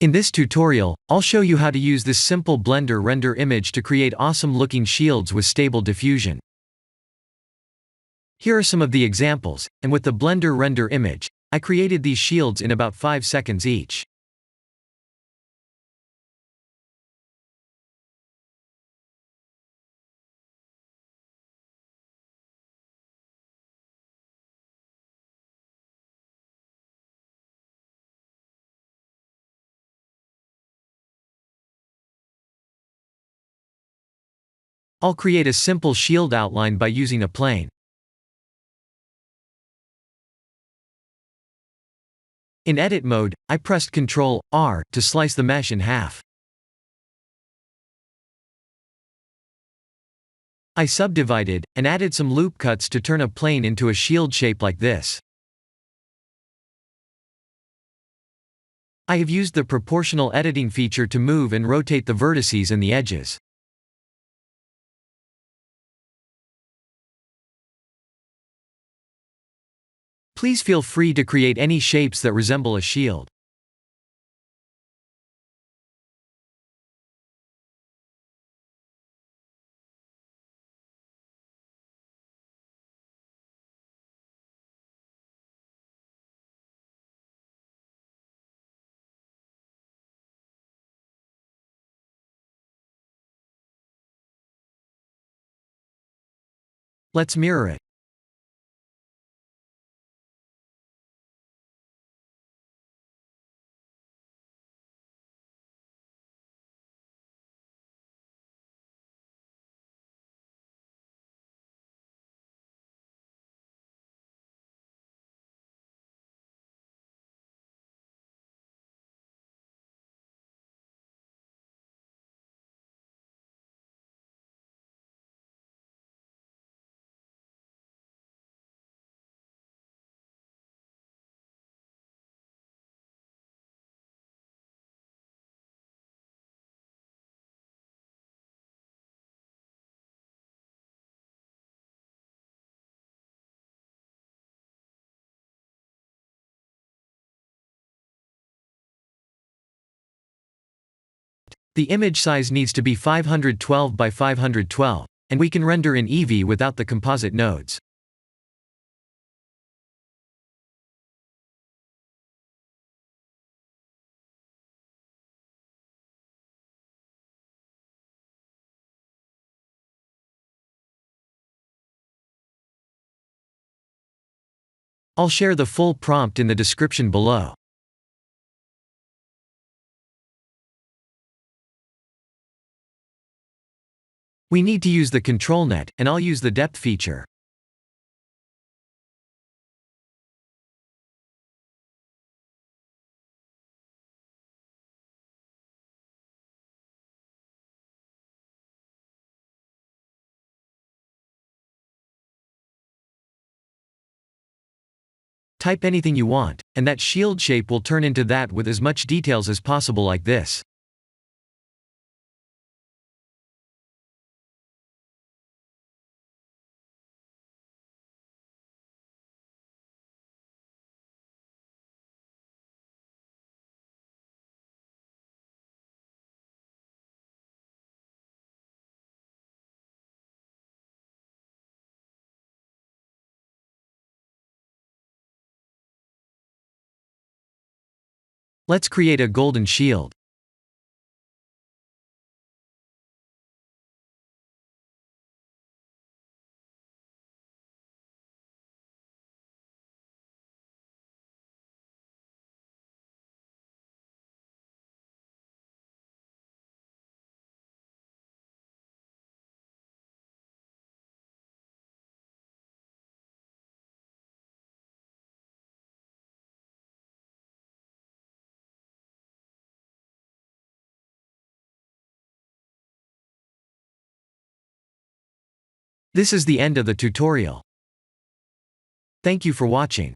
In this tutorial, I'll show you how to use this simple Blender render image to create awesome looking shields with stable diffusion. Here are some of the examples, and with the Blender render image, I created these shields in about 5 seconds each. I'll create a simple shield outline by using a plane. In edit mode, I pressed Ctrl+R to slice the mesh in half. I subdivided, and added some loop cuts to turn a plane into a shield shape like this. I have used the proportional editing feature to move and rotate the vertices and the edges. Please feel free to create any shapes that resemble a shield. Let's mirror it. The image size needs to be 512 by 512, and we can render in Eevee without the composite nodes. I'll share the full prompt in the description below. We need to use the control net, and I'll use the depth feature. Type anything you want, and that shield shape will turn into that with as much details as possible like this. Let's create a golden shield. This is the end of the tutorial. Thank you for watching.